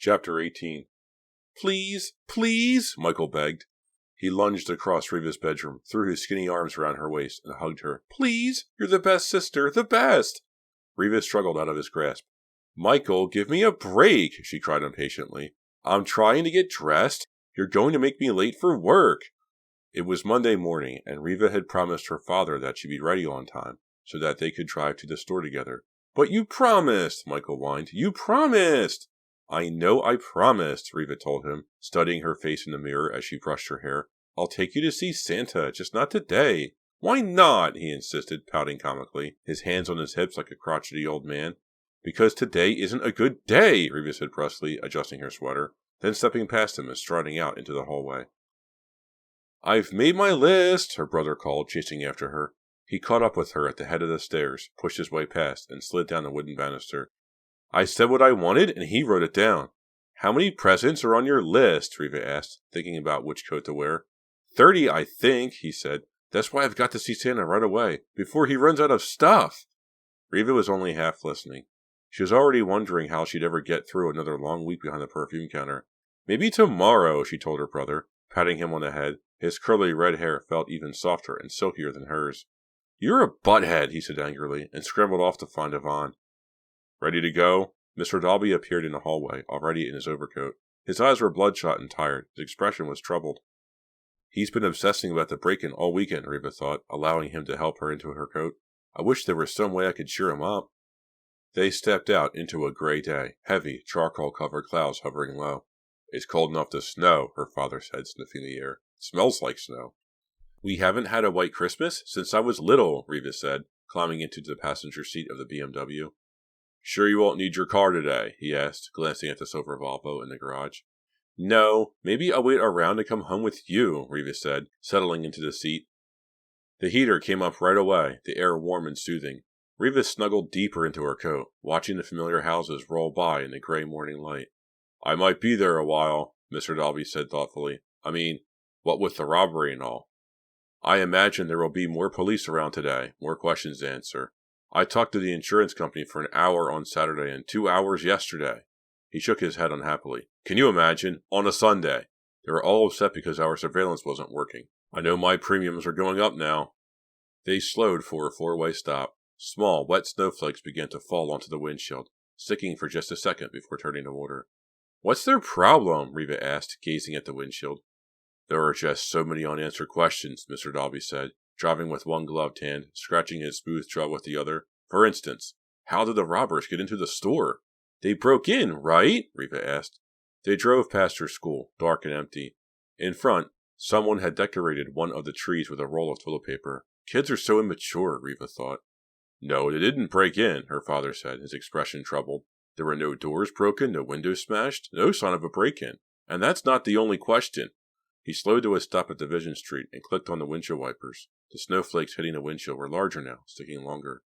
Chapter 18. Please, please, Michael begged. He lunged across Riva's bedroom, threw his skinny arms around her waist, and hugged her. Please, you're the best sister, the best! Riva struggled out of his grasp. Michael, give me a break, she cried impatiently. I'm trying to get dressed. You're going to make me late for work. It was Monday morning, and Riva had promised her father that she'd be ready on time, so that they could drive to the store together. But you promised, Michael whined. You promised! I know I promised, Riva told him, studying her face in the mirror as she brushed her hair. I'll take you to see Santa, just not today. Why not? He insisted, pouting comically, his hands on his hips like a crotchety old man. Because today isn't a good day, Riva said brusquely, adjusting her sweater, then stepping past him and striding out into the hallway. I've made my list, her brother called, chasing after her. He caught up with her at the head of the stairs, pushed his way past, and slid down the wooden banister. I said what I wanted, and he wrote it down. How many presents are on your list? Riva asked, thinking about which coat to wear. 30, I think, he said. That's why I've got to see Santa right away, before he runs out of stuff. Riva was only half listening. She was already wondering how she'd ever get through another long week behind the perfume counter. Maybe tomorrow, she told her brother, patting him on the head. His curly red hair felt even softer and silkier than hers. You're a butthead, he said angrily, and scrambled off to find Yvonne. Ready to go? Mr. Dalby appeared in the hallway, already in his overcoat. His eyes were bloodshot and tired. His expression was troubled. He's been obsessing about the break-in all weekend, Riva thought, allowing him to help her into her coat. I wish there was some way I could cheer him up. They stepped out into a gray day, heavy, charcoal-covered clouds hovering low. It's cold enough to snow, her father said, sniffing the air. It smells like snow. We haven't had a white Christmas since I was little, Riva said, climbing into the passenger seat of the BMW. Sure you won't need your car today? He asked, glancing at the silver Volvo in the garage. No, maybe I'll wait around to come home with you, Riva said, settling into the seat. The heater came up right away, the air warm and soothing. Riva snuggled deeper into her coat, watching the familiar houses roll by in the gray morning light. I might be there a while, Mr. Dalby said thoughtfully. I mean, what with the robbery and all. I imagine there will be more police around today, more questions to answer. I talked to the insurance company for an hour on Saturday and 2 hours yesterday. He shook his head unhappily. Can you imagine? On a Sunday. They were all upset because our surveillance wasn't working. I know my premiums are going up now. They slowed for a four-way stop. Small, wet snowflakes began to fall onto the windshield, sticking for just a second before turning to water. What's their problem? Riva asked, gazing at the windshield. There are just so many unanswered questions, Mr. Dalby said, driving with one gloved hand, scratching his smooth jaw with the other. For instance, how did the robbers get into the store? They broke in, right? Riva asked. They drove past her school, dark and empty. In front, someone had decorated one of the trees with a roll of toilet paper. Kids are so immature, Riva thought. No, they didn't break in, her father said, his expression troubled. There were no doors broken, no windows smashed, no sign of a break-in. And that's not the only question. He slowed to a stop at Division Street and clicked on the windshield wipers. The snowflakes hitting the windshield were larger now, sticking longer.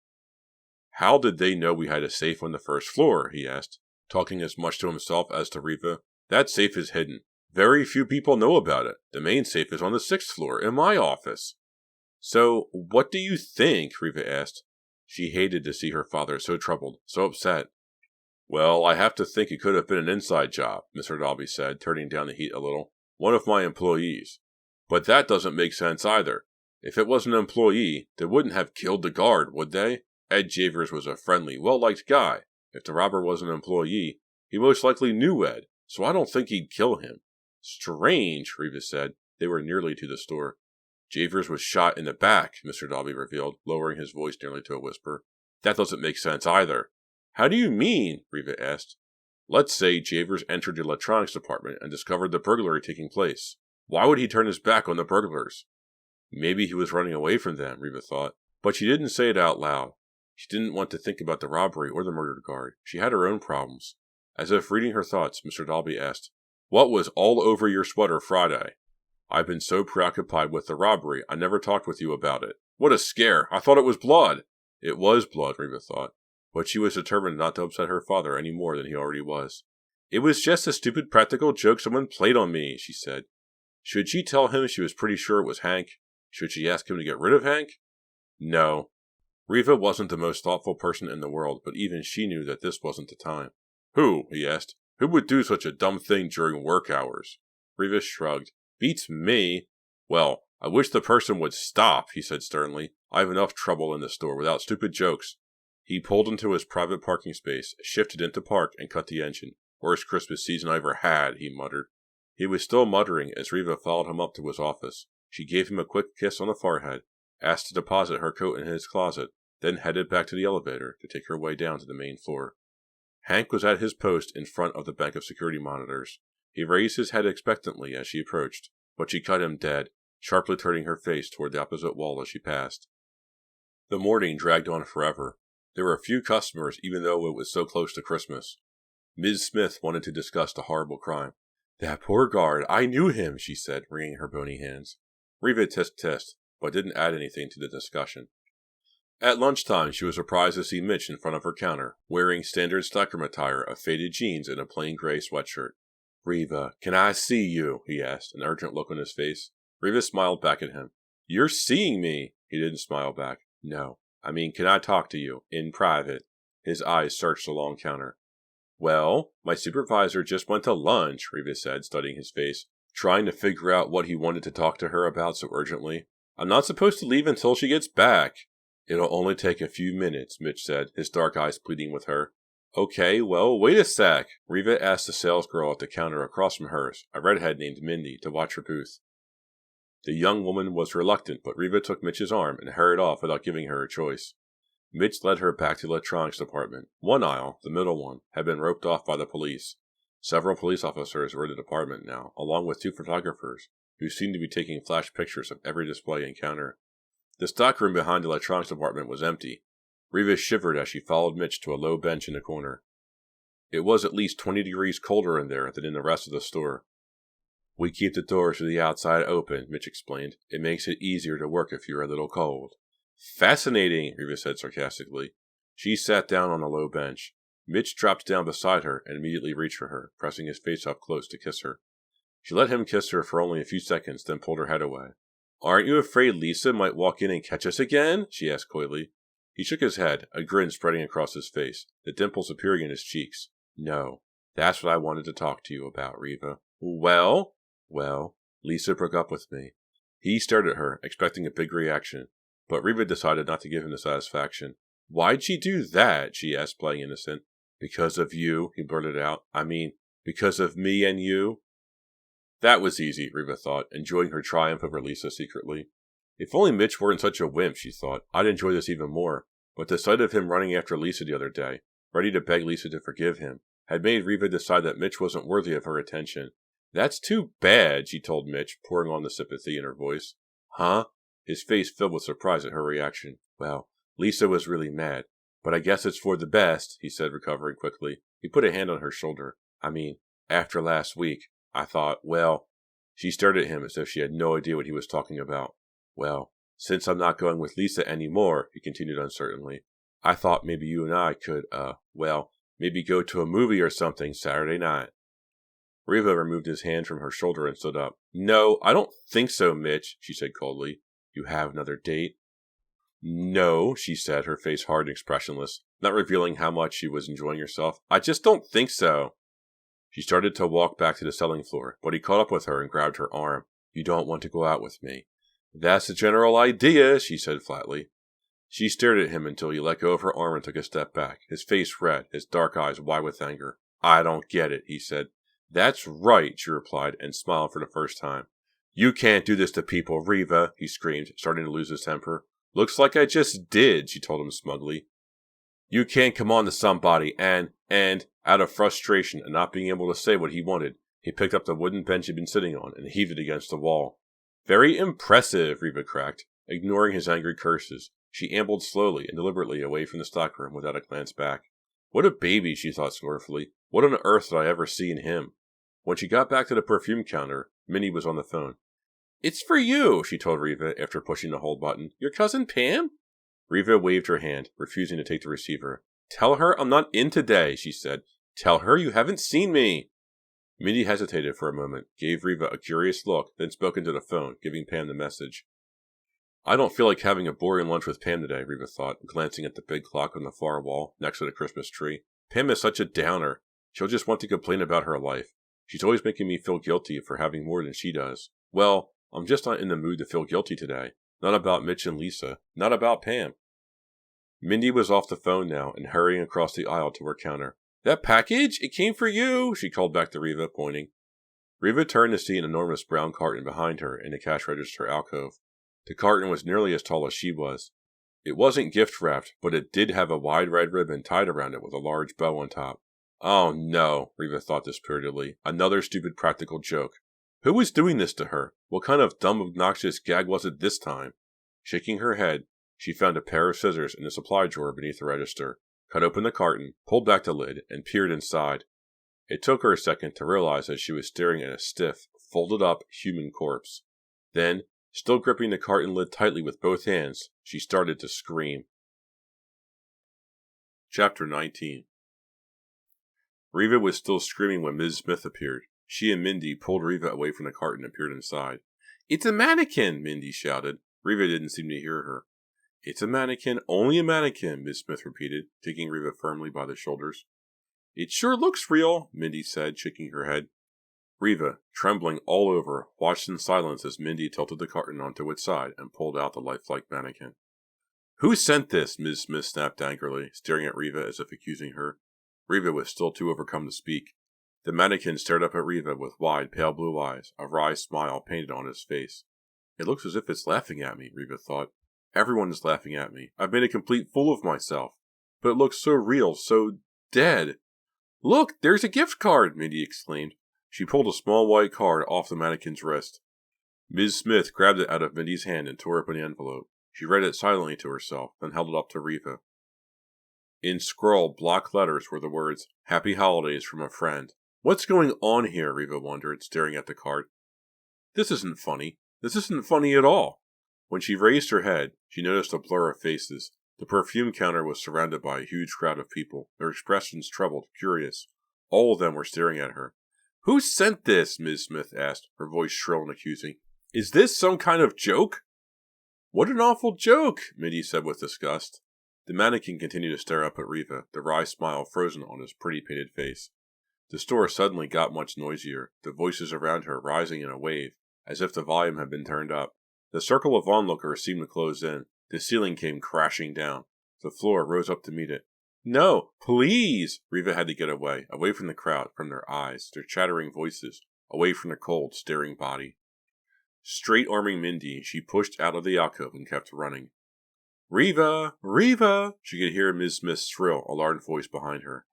How did they know we had a safe on the first floor? He asked, talking as much to himself as to Riva. That safe is hidden. Very few people know about it. The main safe is on the 6th floor, in my office. So, what do you think? Riva asked. She hated to see her father so troubled, so upset. Well, I have to think it could have been an inside job, Mr. Dalby said, turning down the heat a little. One of my employees. But that doesn't make sense either. If it was an employee, they wouldn't have killed the guard, would they? Ed Javers was a friendly, well-liked guy. If the robber was an employee, he most likely knew Ed, so I don't think he'd kill him. Strange, Riva said. They were nearly to the store. Javers was shot in the back, Mr. Dalby revealed, lowering his voice nearly to a whisper. That doesn't make sense either. How do you mean? Riva asked. Let's say Javers entered the electronics department and discovered the burglary taking place. Why would he turn his back on the burglars? Maybe he was running away from them, Riva thought. But she didn't say it out loud. She didn't want to think about the robbery or the murdered guard. She had her own problems. As if reading her thoughts, Mr. Dalby asked, What was all over your sweater Friday? I've been so preoccupied with the robbery, I never talked with you about it. What a scare! I thought it was blood! It was blood, Riva thought. But she was determined not to upset her father any more than he already was. It was just a stupid practical joke someone played on me, she said. Should she tell him she was pretty sure it was Hank? Should she ask him to get rid of Hank? No. Riva wasn't the most thoughtful person in the world, but even she knew that this wasn't the time. Who? He asked. Who would do such a dumb thing during work hours? Reva shrugged. Beats me. Well, I wish the person would stop, he said sternly. I have enough trouble in this store without stupid jokes. He pulled into his private parking space, shifted into park, and cut the engine. Worst Christmas season I ever had, he muttered. He was still muttering as Reva followed him up to his office. She gave him a quick kiss on the forehead, asked to deposit her coat in his closet, then headed back to the elevator to take her way down to the main floor. Hank was at his post in front of the bank of security monitors. He raised his head expectantly as she approached, but she cut him dead, sharply turning her face toward the opposite wall as she passed. The morning dragged on forever. There were few customers even though it was so close to Christmas. Ms. Smith wanted to discuss the horrible crime. That poor guard, I knew him, she said, wringing her bony hands. Reva tisk-tissed, but didn't add anything to the discussion. At lunchtime, she was surprised to see Mitch in front of her counter, wearing standard stockroom attire of faded jeans and a plain gray sweatshirt. Reva, can I see you? He asked, an urgent look on his face. Reva smiled back at him. You're seeing me? He didn't smile back. No. I mean, can I talk to you? In private. His eyes searched the long counter. Well, my supervisor just went to lunch, Reva said, studying his face, trying to figure out what he wanted to talk to her about so urgently. I'm not supposed to leave until she gets back. It'll only take a few minutes, Mitch said, his dark eyes pleading with her. Okay, well, wait a sec. Reva asked the salesgirl at the counter across from hers, a redhead named Mindy, to watch her booth. The young woman was reluctant, but Reva took Mitch's arm and hurried off without giving her a choice. Mitch led her back to the electronics department. One aisle, the middle one, had been roped off by the police. Several police officers were in the department now, along with 2 photographers, who seemed to be taking flash pictures of every display and counter. The stockroom behind the electronics department was empty. Reva shivered as she followed Mitch to a low bench in the corner. It was at least 20 degrees colder in there than in the rest of the store. We keep the doors to the outside open, Mitch explained. It makes it easier to work if you're a little cold. Fascinating, Reva said sarcastically. She sat down on a low bench. Mitch dropped down beside her and immediately reached for her, pressing his face up close to kiss her. She let him kiss her for only a few seconds, then pulled her head away. Aren't you afraid Lisa might walk in and catch us again? She asked coyly. He shook his head, a grin spreading across his face, the dimples appearing in his cheeks. No, that's what I wanted to talk to you about, Reva. Well, Lisa broke up with me. He stared at her, expecting a big reaction, but Reva decided not to give him the satisfaction. Why'd she do that? She asked, playing innocent. Because of you, he blurted out. I mean, because of me and you? That was easy, Reva thought, enjoying her triumph over Lisa secretly. If only Mitch weren't such a wimp, she thought, I'd enjoy this even more. But the sight of him running after Lisa the other day, ready to beg Lisa to forgive him, had made Reva decide that Mitch wasn't worthy of her attention. That's too bad, she told Mitch, pouring on the sympathy in her voice. Huh? His face filled with surprise at her reaction. Well, Lisa was really mad. But I guess it's for the best, he said, recovering quickly. He put a hand on her shoulder. I mean, after last week, I thought, well... She stared at him as if she had no idea what he was talking about. Well, since I'm not going with Lisa anymore, he continued uncertainly, I thought maybe you and I could, maybe go to a movie or something Saturday night. Reva removed his hand from her shoulder and stood up. No, I don't think so, Mitch, she said coldly. You have another date? No, she said, her face hard and expressionless, not revealing how much she was enjoying herself. I just don't think so. She started to walk back to the selling floor, but he caught up with her and grabbed her arm. You don't want to go out with me. That's the general idea, she said flatly. She stared at him until he let go of her arm and took a step back, his face red, his dark eyes wide with anger. I don't get it, he said. That's right, she replied, and smiled for the first time. You can't do this to people, Reva, he screamed, starting to lose his temper. Looks like I just did, she told him smugly. You can't come on to somebody, and, out of frustration and not being able to say what he wanted, he picked up the wooden bench he'd been sitting on and heaved it against the wall. Very impressive, Reva cracked. Ignoring his angry curses, she ambled slowly and deliberately away from the stockroom without a glance back. What a baby, she thought scornfully. What on earth did I ever see in him? When she got back to the perfume counter, Minnie was on the phone. It's for you, she told Reva after pushing the hold button. Your cousin Pam? Reva waved her hand, refusing to take the receiver. Tell her I'm not in today, she said. Tell her you haven't seen me. Minnie hesitated for a moment, gave Reva a curious look, then spoke into the phone, giving Pam the message. I don't feel like having a boring lunch with Pam today, Reva thought, glancing at the big clock on the far wall, next to the Christmas tree. Pam is such a downer. She'll just want to complain about her life. She's always making me feel guilty for having more than she does. Well, I'm just not in the mood to feel guilty today. Not about Mitch and Lisa. Not about Pam. Mindy was off the phone now and hurrying across the aisle to her counter. That package? It came for you, she called back to Reva, pointing. Reva turned to see an enormous brown carton behind her in the cash register alcove. The carton was nearly as tall as she was. It wasn't gift wrapped, but it did have a wide red ribbon tied around it with a large bow on top. Oh no, Reva thought dispiritedly. Another stupid practical joke. Who was doing this to her? What kind of dumb, obnoxious gag was it this time? Shaking her head, she found a pair of scissors in the supply drawer beneath the register, cut open the carton, pulled back the lid, and peered inside. It took her a second to realize that she was staring at a stiff, folded-up human corpse. Then, still gripping the carton lid tightly with both hands, she started to scream. Chapter 19. Reva was still screaming when Ms. Smith appeared. She and Mindy pulled Reva away from the carton and peered inside. It's a mannequin, Mindy shouted. Reva didn't seem to hear her. It's a mannequin, only a mannequin, Ms. Smith repeated, taking Reva firmly by the shoulders. It sure looks real, Mindy said, shaking her head. Reva, trembling all over, watched in silence as Mindy tilted the carton onto its side and pulled out the lifelike mannequin. Who sent this? Ms. Smith snapped angrily, staring at Reva as if accusing her. Reva was still too overcome to speak. The mannequin stared up at Reva with wide, pale blue eyes, a wry smile painted on his face. It looks as if it's laughing at me, Reva thought. Everyone is laughing at me. I've made a complete fool of myself. But it looks so real, so dead. Look, there's a gift card, Mindy exclaimed. She pulled a small white card off the mannequin's wrist. Ms. Smith grabbed it out of Mindy's hand and tore open the envelope. She read it silently to herself, then held it up to Reva. In scrawled block letters were the words, Happy Holidays from a Friend. What's going on here? Reva wondered, staring at the card. This isn't funny. This isn't funny at all. When she raised her head, she noticed a blur of faces. The perfume counter was surrounded by a huge crowd of people, their expressions troubled, curious. All of them were staring at her. Who sent this? Ms. Smith asked, her voice shrill and accusing. Is this some kind of joke? What an awful joke, Mindy said with disgust. The mannequin continued to stare up at Reva, the wry smile frozen on his pretty painted face. The store suddenly got much noisier, the voices around her rising in a wave, as if the volume had been turned up. The circle of onlookers seemed to close in. The ceiling came crashing down. The floor rose up to meet it. No, please! Reva had to get away from the crowd, from their eyes, their chattering voices, away from the cold, staring body. Straight-arming Mindy, she pushed out of the alcove and kept running. Reva! Reva! She could hear Ms. Smith's shrill, alarmed voice behind her.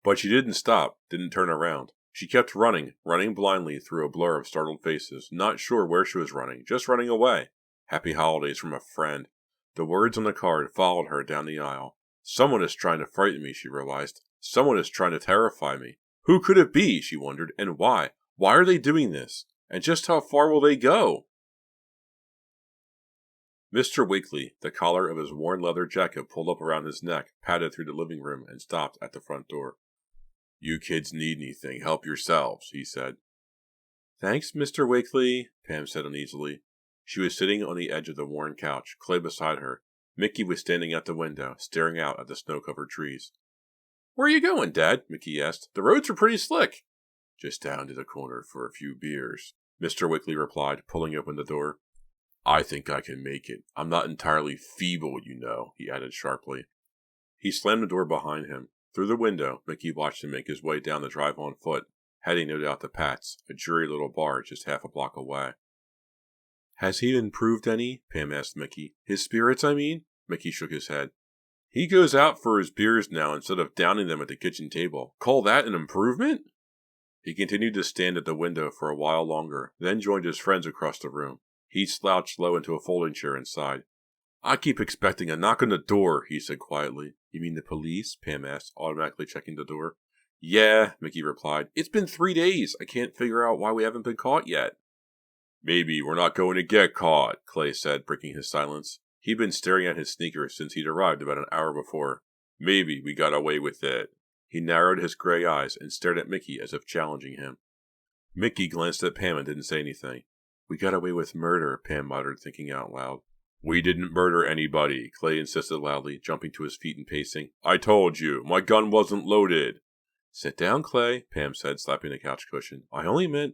But she didn't stop, didn't turn around. She kept running blindly through a blur of startled faces, not sure where she was running, just running away. Happy Holidays from a Friend. The words on the card followed her down the aisle. Someone is trying to frighten me, she realized. Someone is trying to terrify me. Who could it be, she wondered, and why? Why are they doing this? And just how far will they go? Mr. Weekly, the collar of his worn leather jacket pulled up around his neck, padded through the living room and stopped at the front door. You kids need anything, help yourselves, he said. Thanks, Mr. Weekly, Pam said uneasily. She was sitting on the edge of the worn couch, Clay beside her. Mickey was standing at the window, staring out at the snow-covered trees. Where are you going, Dad? Mickey asked. The roads are pretty slick. Just down to the corner for a few beers, Mr. Weekly replied, pulling open the door. I think I can make it. I'm not entirely feeble, you know, he added sharply. He slammed the door behind him. Through the window, Mickey watched him make his way down the drive on foot, heading no doubt to Pat's, a dreary little bar just half a block away. Has he improved any? Pam asked Mickey. His spirits, I mean? Mickey shook his head. He goes out for his beers now instead of downing them at the kitchen table. Call that an improvement? He continued to stand at the window for a while longer, then joined his friends across the room. He slouched low into a folding chair and sighed. I keep expecting a knock on the door, he said quietly. You mean the police? Pam asked, automatically checking the door. Yeah, Mickey replied. It's been 3 days. I can't figure out why we haven't been caught yet. Maybe we're not going to get caught, Clay said, breaking his silence. He'd been staring at his sneakers since he'd arrived about an hour before. Maybe we got away with it. He narrowed his gray eyes and stared at Mickey as if challenging him. Mickey glanced at Pam and didn't say anything. We got away with murder, Pam muttered, thinking out loud. We didn't murder anybody, Clay insisted loudly, jumping to his feet and pacing. I told you, my gun wasn't loaded. Sit down, Clay, Pam said, slapping the couch cushion. I only meant...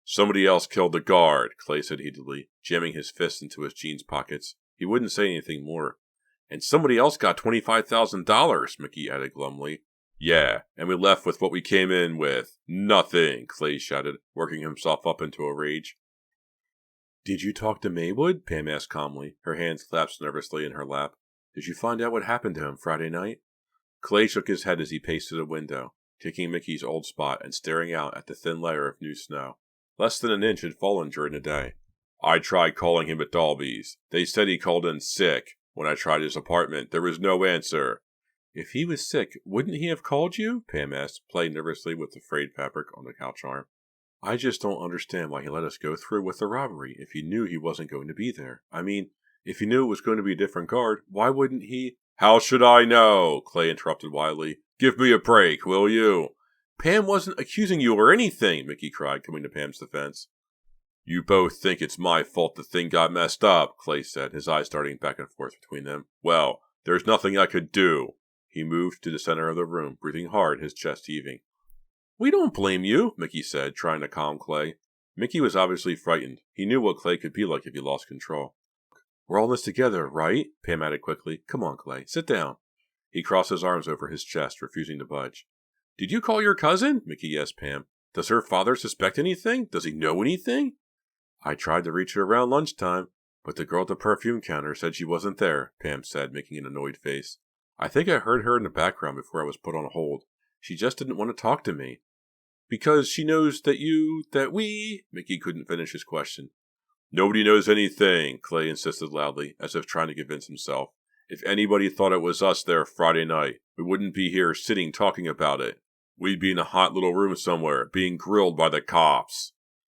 Somebody else killed the guard, Clay said heatedly, jamming his fists into his jeans pockets. He wouldn't say anything more. And somebody else got $25,000, Mickey added glumly. Yeah, and we left with what we came in with. Nothing, Clay shouted, working himself up into a rage. Did you talk to Maywood? Pam asked calmly, her hands clasped nervously in her lap. Did you find out what happened to him Friday night? Clay shook his head as he paced to the window, kicking Mickey's old spot and staring out at the thin layer of new snow. Less than an inch had fallen during the day. I tried calling him at Dalby's. They said he called in sick. When I tried his apartment, there was no answer. If he was sick, wouldn't he have called you? Pam asked, playing nervously with the frayed fabric on the couch arm. I just don't understand why he let us go through with the robbery if he knew he wasn't going to be there. I mean, if he knew it was going to be a different guard, why wouldn't he... How should I know? Clay interrupted wildly. Give me a break, will you? Pam wasn't accusing you or anything, Mickey cried, coming to Pam's defense. You both think it's my fault the thing got messed up, Clay said, his eyes darting back and forth between them. Well, there's nothing I could do. He moved to the center of the room, breathing hard, his chest heaving. We don't blame you, Mickey said, trying to calm Clay. Mickey was obviously frightened. He knew what Clay could be like if he lost control. We're all in this together, right? Pam added quickly. Come on, Clay, sit down. He crossed his arms over his chest, refusing to budge. Did you call your cousin? Mickey asked Pam. Does her father suspect anything? Does he know anything? I tried to reach her around lunchtime, but the girl at the perfume counter said she wasn't there, Pam said, making an annoyed face. I think I heard her in the background before I was put on hold. She just didn't want to talk to me. Because she knows that we... Mickey couldn't finish his question. Nobody knows anything, Clay insisted loudly, as if trying to convince himself. If anybody thought it was us there Friday night, we wouldn't be here sitting talking about it. We'd be in a hot little room somewhere, being grilled by the cops.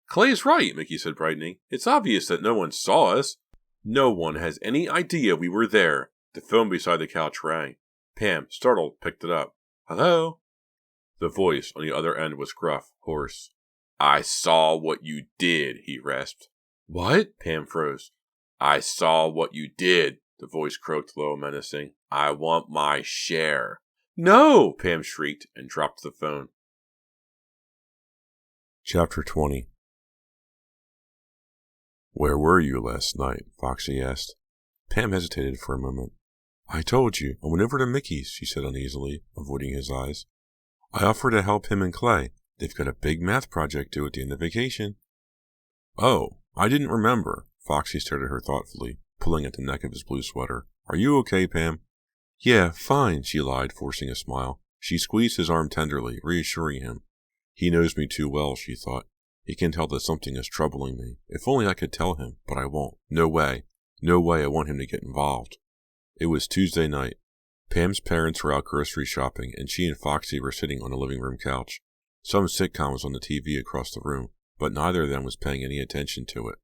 Clay's right, Mickey said, brightening. It's obvious that no one saw us. No one has any idea we were there. The phone beside the couch rang. Pam, startled, picked it up. Hello? The voice on the other end was gruff, hoarse. I saw what you did, he rasped. What? Pam froze. I saw what you did, the voice croaked low and menacing. I want my share. No! Pam shrieked and dropped the phone. Chapter 20. Where were you last night? Foxy asked. Pam hesitated for a moment. I told you, I went over to Mickey's, she said uneasily, avoiding his eyes. I offered to help him and Clay. They've got a big math project due at the end of vacation. Oh, I didn't remember. Foxy stared at her thoughtfully, pulling at the neck of his blue sweater. Are you okay, Pam? Yeah, fine, she lied, forcing a smile. She squeezed his arm tenderly, reassuring him. He knows me too well, she thought. He can tell that something is troubling me. If only I could tell him, but I won't. No way. No way I want him to get involved. It was Tuesday night. Pam's parents were out grocery shopping, and she and Foxy were sitting on the living room couch. Some sitcom was on the TV across the room, but neither of them was paying any attention to it.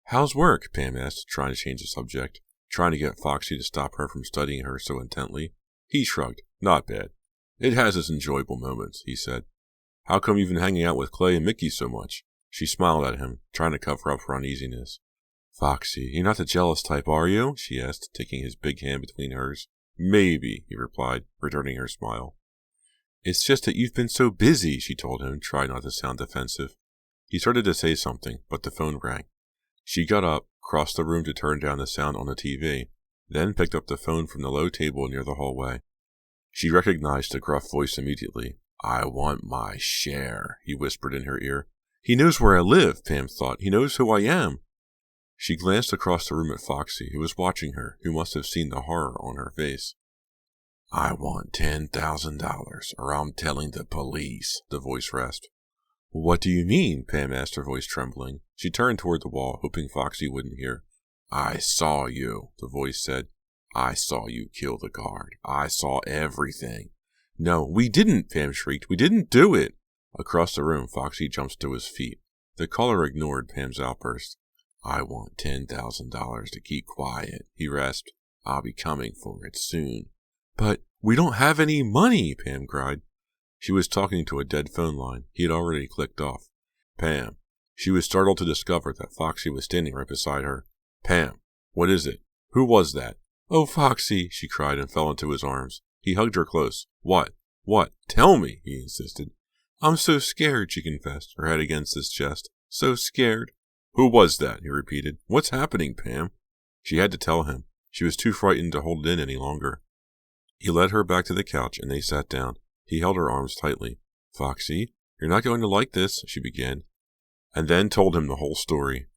How's work? Pam asked, trying to change the subject, trying to get Foxy to stop her from studying her so intently. He shrugged. Not bad. It has its enjoyable moments, he said. How come you've been hanging out with Clay and Mickey so much? She smiled at him, trying to cover up her uneasiness. Foxy, you're not the jealous type, are you? She asked, taking his big hand between hers. Maybe, he replied, returning her smile. It's just that you've been so busy, she told him, trying not to sound defensive. He started to say something, but the phone rang. She got up, crossed the room to turn down the sound on the TV, then picked up the phone from the low table near the hallway. She recognized the gruff voice immediately. I want my share, he whispered in her ear. He knows where I live, Pam thought. He knows who I am. She glanced across the room at Foxy, who was watching her, who must have seen the horror on her face. I want $10,000, or I'm telling the police, the voice rasped. What do you mean? Pam asked, her voice trembling. She turned toward the wall, hoping Foxy wouldn't hear. I saw you, the voice said. I saw you kill the guard. I saw everything. No, we didn't, Pam shrieked. We didn't do it. Across the room, Foxy jumped to his feet. The caller ignored Pam's outburst. I want $10,000 to keep quiet, he rasped. I'll be coming for it soon. But we don't have any money, Pam cried. She was talking to a dead phone line. He had already clicked off. Pam. She was startled to discover that Foxy was standing right beside her. Pam, what is it? Who was that? Oh, Foxy, she cried and fell into his arms. He hugged her close. What? What? Tell me, he insisted. I'm so scared, she confessed, her head against his chest. So scared. Who was that? He repeated. What's happening, Pam? She had to tell him. She was too frightened to hold it in any longer. He led her back to the couch, and they sat down. He held her arms tightly. Foxy, you're not going to like this, she began, and then told him the whole story.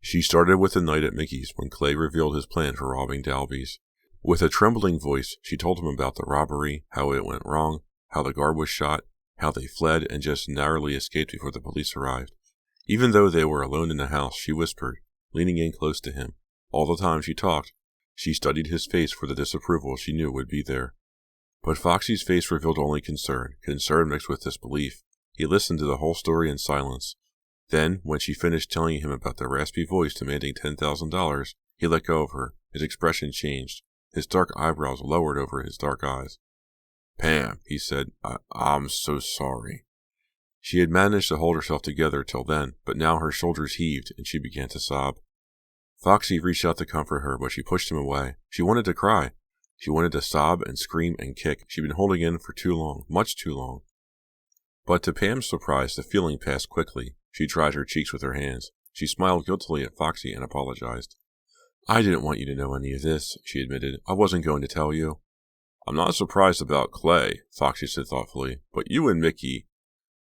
She started with the night at Mickey's when Clay revealed his plan for robbing Dalby's. With a trembling voice, she told him about the robbery, how it went wrong, how the guard was shot, how they fled and just narrowly escaped before the police arrived. Even though they were alone in the house, she whispered, leaning in close to him. All the time she talked, she studied his face for the disapproval she knew would be there. But Foxy's face revealed only concern mixed with disbelief. He listened to the whole story in silence. Then, when she finished telling him about the raspy voice demanding $10,000, he let go of her. His expression changed. His dark eyebrows lowered over his dark eyes. Pam, he said, I'm so sorry. She had managed to hold herself together till then, but now her shoulders heaved and she began to sob. Foxy reached out to comfort her, but she pushed him away. She wanted to cry. She wanted to sob and scream and kick. She'd been holding in for too long, much too long. But to Pam's surprise, the feeling passed quickly. She dried her cheeks with her hands. She smiled guiltily at Foxy and apologized. I didn't want you to know any of this, she admitted. I wasn't going to tell you. I'm not surprised about Clay, Foxy said thoughtfully, but you and Mickey.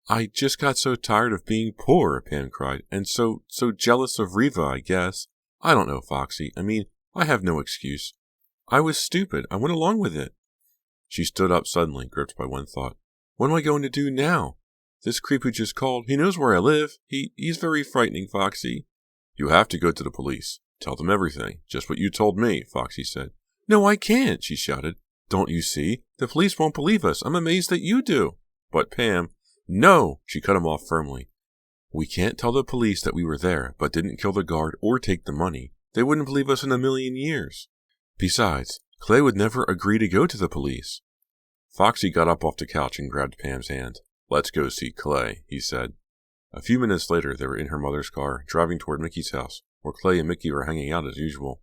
I just got so tired of being poor, Pam cried, and so jealous of Reva, I guess. I don't know, Foxy. I mean, I have no excuse. I was stupid. I went along with it. She stood up suddenly, gripped by one thought. What am I going to do now? This creep who just called, he knows where I live. He's very frightening, Foxy. You have to go to the police. Tell them everything. Just what you told me, Foxy said. No, I can't, she shouted. Don't you see? The police won't believe us. I'm amazed that you do. But Pam... No, she cut him off firmly. We can't tell the police that we were there, but didn't kill the guard or take the money. They wouldn't believe us in a million years. Besides, Clay would never agree to go to the police. Foxy got up off the couch and grabbed Pam's hand. Let's go see Clay, he said. A few minutes later, they were in her mother's car, driving toward Mickey's house, where Clay and Mickey were hanging out as usual.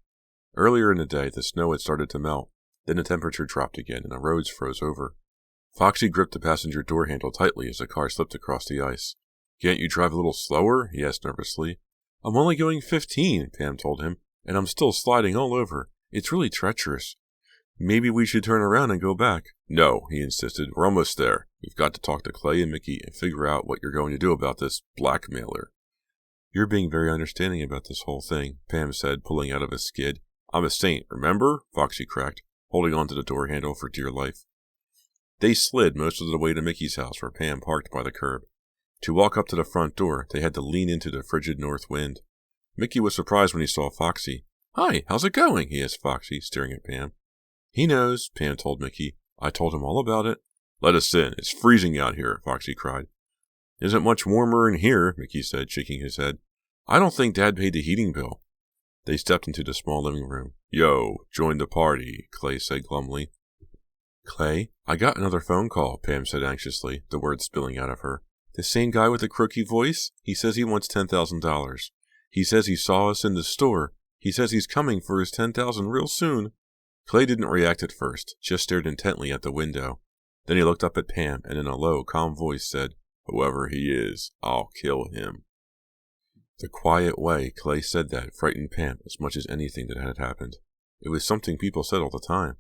Earlier in the day, the snow had started to melt. Then the temperature dropped again, and the roads froze over. Foxy gripped the passenger door handle tightly as the car slipped across the ice. Can't you drive a little slower? He asked nervously. I'm only going 15, Pam told him, and I'm still sliding all over. It's really treacherous. Maybe we should turn around and go back. No, he insisted. We're almost there. We've got to talk to Clay and Mickey and figure out what you're going to do about this blackmailer. You're being very understanding about this whole thing, Pam said, pulling out of a skid. I'm a saint, remember? Foxy cracked, holding on to the door handle for dear life. They slid most of the way to Mickey's house, where Pam parked by the curb. To walk up to the front door, they had to lean into the frigid north wind. Mickey was surprised when he saw Foxy. Hi, how's it going? He asked Foxy, staring at Pam. He knows, Pam told Mickey. I told him all about it. Let us in. It's freezing out here, Foxy cried. Isn't much warmer in here, Mickey said, shaking his head. I don't think Dad paid the heating bill. They stepped into the small living room. Yo, join the party, Clay said glumly. Clay, I got another phone call, Pam said anxiously, the words spilling out of her. The same guy with the croaky voice? He says he wants $10,000. He says he saw us in the store. He says he's coming for his $10,000 real soon. Clay didn't react at first, just stared intently at the window. Then he looked up at Pam and in a low, calm voice said, Whoever he is, I'll kill him. The quiet way Clay said that frightened Pam as much as anything that had happened. It was something people said all the time.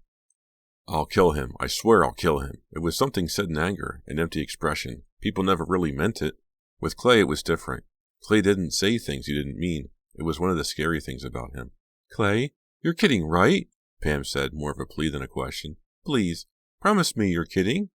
I'll kill him. I swear I'll kill him. It was something said in anger, an empty expression. People never really meant it. With Clay, it was different. Clay didn't say things he didn't mean. It was one of the scary things about him. Clay, you're kidding, right? Pam said, more of a plea than a question. Please, promise me you're kidding.